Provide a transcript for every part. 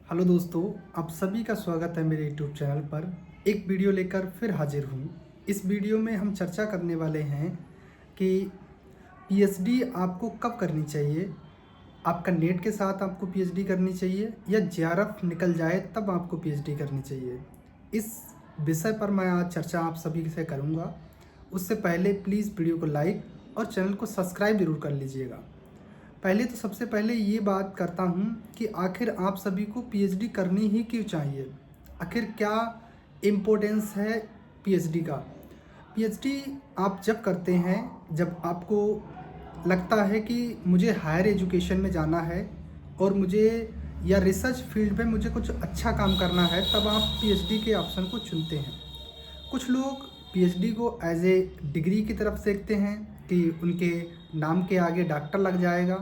Hello दोस्तों, आप सभी का स्वागत है मेरे यूट्यूब चैनल पर। एक वीडियो लेकर फिर हाजिर हूँ। इस वीडियो में हम चर्चा करने वाले हैं कि पीएचडी आपको कब करनी चाहिए। आपका नेट के साथ आपको पीएचडी करनी चाहिए या जेआरएफ निकल जाए तब आपको पीएचडी करनी चाहिए। इस विषय पर मैं आज चर्चा आप सभी से करूँगा। उससे पहले प्लीज़ वीडियो को लाइक और चैनल को सब्सक्राइब ज़रूर कर लीजिएगा। पहले तो सबसे पहले ये बात करता हूँ कि आखिर आप सभी को पीएचडी करनी ही क्यों चाहिए। आखिर क्या इम्पोर्टेंस है पीएचडी का। पीएचडी आप जब करते हैं, जब आपको लगता है कि मुझे हायर एजुकेशन में जाना है और मुझे या रिसर्च फील्ड में मुझे कुछ अच्छा काम करना है, तब आप पीएचडी के ऑप्शन को चुनते हैं। कुछ लोग पीएचडी को एज ए डिग्री की तरफ देखते हैं कि उनके नाम के आगे डॉक्टर लग जाएगा।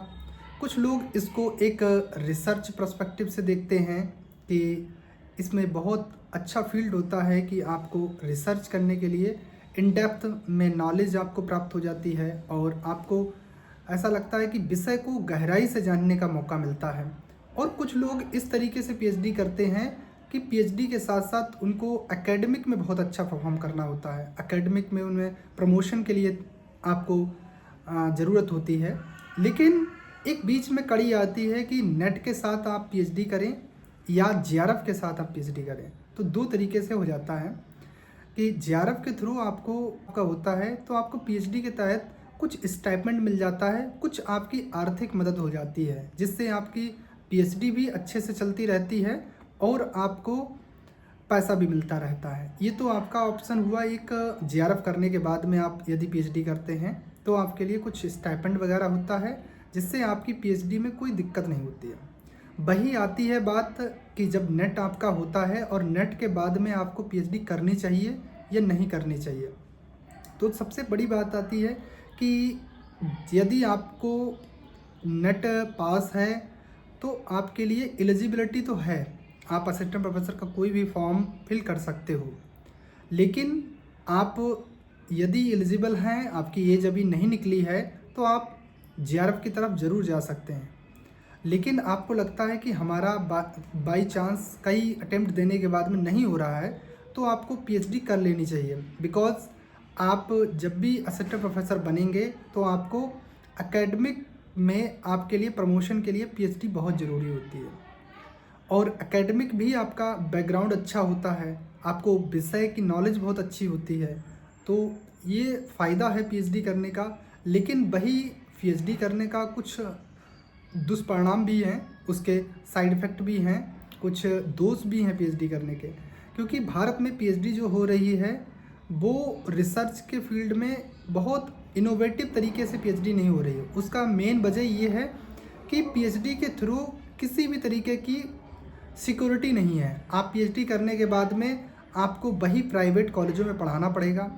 कुछ लोग इसको एक रिसर्च पर्सपेक्टिव से देखते हैं कि इसमें बहुत अच्छा फील्ड होता है कि आपको रिसर्च करने के लिए इन डेप्थ में नॉलेज आपको प्राप्त हो जाती है और आपको ऐसा लगता है कि विषय को गहराई से जानने का मौका मिलता है। और कुछ लोग इस तरीके से पीएचडी करते हैं कि पीएचडी के साथ साथ उनको एकेडमिक में बहुत अच्छा परफॉर्म करना होता है। एकेडमिक में उनमें प्रमोशन के लिए आपको ज़रूरत होती है। लेकिन एक बीच में कड़ी आती है कि नेट के साथ आप पीएचडी करें या जेआरएफ के साथ आप पीएचडी करें। तो दो तरीके से हो जाता है कि जेआरएफ के थ्रू आपको का होता है तो आपको पीएचडी के तहत कुछ स्टाइपेंड मिल जाता है, कुछ आपकी आर्थिक मदद हो जाती है, जिससे आपकी पीएचडी भी अच्छे से चलती रहती है और आपको पैसा भी मिलता रहता है। ये तो आपका ऑप्शन हुआ एक जेआरएफ करने के बाद में आप यदि पीएचडी करते हैं तो आपके लिए कुछ स्टाइपेंड वगैरह होता है, जिससे आपकी पीएचडी में कोई दिक्कत नहीं होती है। वही आती है बात कि जब नेट आपका होता है और नेट के बाद में आपको पीएचडी करनी चाहिए या नहीं करनी चाहिए। तो सबसे बड़ी बात आती है कि यदि आपको नेट पास है तो आपके लिए एलिजिबिलिटी तो है, आप असिस्टेंट प्रोफेसर का कोई भी फॉर्म फिल कर सकते हो। लेकिन आप यदि एलिजिबल हैं, आपकी एज अभी नहीं निकली है, तो आप जेआरएफ की तरफ ज़रूर जा सकते हैं। लेकिन आपको लगता है कि हमारा बाई चांस कई अटेम्प्ट देने के बाद में नहीं हो रहा है, तो आपको पीएचडी कर लेनी चाहिए। बिकॉज़ आप जब भी असिस्टेंट प्रोफेसर बनेंगे तो आपको एकेडमिक में आपके लिए प्रमोशन के लिए पीएचडी बहुत ज़रूरी होती है। और एकेडमिक भी आपका बैकग्राउंड अच्छा होता है, आपको विषय की नॉलेज बहुत अच्छी होती है। तो ये फ़ायदा है पीएचडी करने का। लेकिन वही पीएचडी करने का कुछ दुष्परिणाम भी हैं, उसके साइड इफ़ेक्ट भी हैं, कुछ दोष भी हैं पीएचडी करने के। क्योंकि भारत में पीएचडी जो हो रही है वो रिसर्च के फील्ड में बहुत इनोवेटिव तरीके से पीएचडी नहीं हो रही है। उसका मेन वजह ये है कि पीएचडी के थ्रू किसी भी तरीके की सिक्योरिटी नहीं है। आप पीएचडी करने के बाद में आपको वही प्राइवेट कॉलेजों में पढ़ाना पड़ेगा।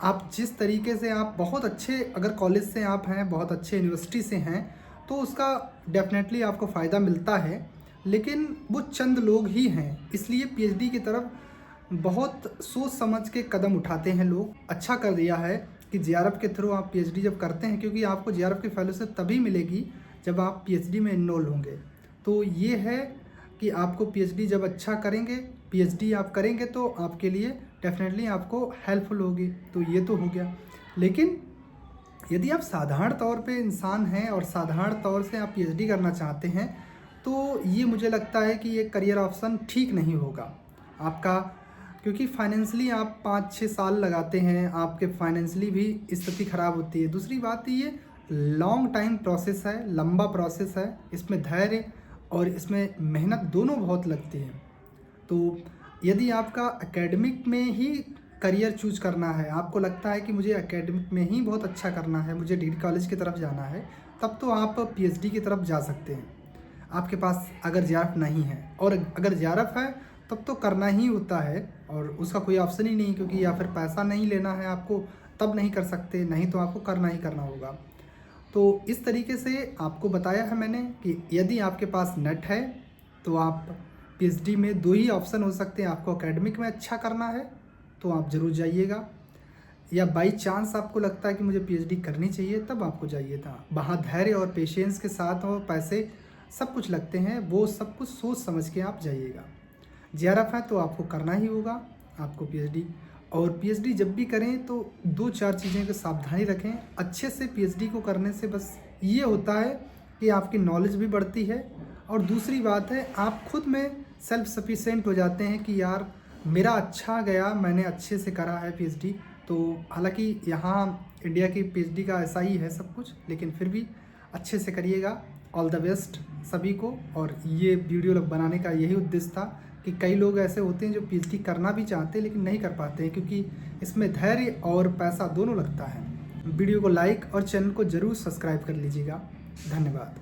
आप जिस तरीके से आप बहुत अच्छे अगर कॉलेज से आप हैं, बहुत अच्छे यूनिवर्सिटी से हैं, तो उसका डेफिनेटली आपको फ़ायदा मिलता है। लेकिन वो चंद लोग ही हैं, इसलिए पीएचडी की तरफ बहुत सोच समझ के कदम उठाते हैं लोग। अच्छा कर दिया है कि जेआरएफ के थ्रू आप पीएचडी जब करते हैं, क्योंकि आपको जेआरएफ की फेलोशिप तभी मिलेगी जब आप पीएचडी में इनरोल होंगे। तो ये है कि आपको पीएचडी जब अच्छा करेंगे, पीएचडी आप करेंगे तो आपके लिए डेफिनेटली आपको हेल्पफुल होगी। तो ये तो हो गया। लेकिन यदि आप साधारण तौर पे इंसान हैं और साधारण तौर से आप पीएचडी करना चाहते हैं, तो ये मुझे लगता है कि ये करियर ऑप्शन ठीक नहीं होगा आपका। क्योंकि फाइनेंशियली आप 5-6 साल लगाते हैं, आपके फाइनेंशियली भी स्थिति ख़राब होती है। दूसरी बात ये लॉन्ग टाइम प्रोसेस है, लंबा प्रोसेस है, इसमें धैर्य और इसमें मेहनत दोनों बहुत लगती है। तो यदि आपका एकेडमिक में ही करियर चूज करना है, आपको लगता है कि मुझे एकेडमिक में ही बहुत अच्छा करना है, मुझे डिग्री कॉलेज की तरफ जाना है, तब तो आप पीएचडी की तरफ जा सकते हैं। आपके पास अगर जेआरएफ नहीं है, और अगर जेआरएफ है तब तो करना ही होता है और उसका कोई ऑप्शन ही नहीं, क्योंकि या फिर पैसा नहीं लेना है आपको तब नहीं कर सकते, नहीं तो आपको करना ही करना होगा। तो इस तरीके से आपको बताया है मैंने कि यदि आपके पास नेट है तो आप पीएचडी में दो ही ऑप्शन हो सकते हैं। आपको एकेडमिक में अच्छा करना है तो आप ज़रूर जाइएगा, या बाई चांस आपको लगता है कि मुझे पीएचडी करनी चाहिए तब आपको जाइए था। वहाँ धैर्य और पेशेंस के साथ और पैसे सब कुछ लगते हैं, वो सब कुछ सोच समझ के आप जाइएगा। जेआरएफ है तो आपको करना ही होगा आपको पीएचडी। और पीएचडी जब भी करें तो 2-4 चीज़ें की सावधानी रखें। अच्छे से पीएचडी को करने से बस ये होता है कि आपकी नॉलेज भी बढ़ती है, और दूसरी बात है आप खुद में सेल्फ सफिशिएंट हो जाते हैं कि यार मेरा अच्छा गया, मैंने अच्छे से करा है पीएचडी। तो हालांकि यहाँ इंडिया की पीएचडी का ऐसा ही है सब कुछ, लेकिन फिर भी अच्छे से करिएगा। ऑल द बेस्ट सभी को। और ये वीडियो बनाने का यही उद्देश्य था कि कई लोग ऐसे होते हैं जो पीएचडी करना भी चाहते हैं लेकिन नहीं कर पाते हैं, क्योंकि इसमें धैर्य और पैसा दोनों लगता है। वीडियो को लाइक और चैनल को ज़रूर सब्सक्राइब कर लीजिएगा। धन्यवाद।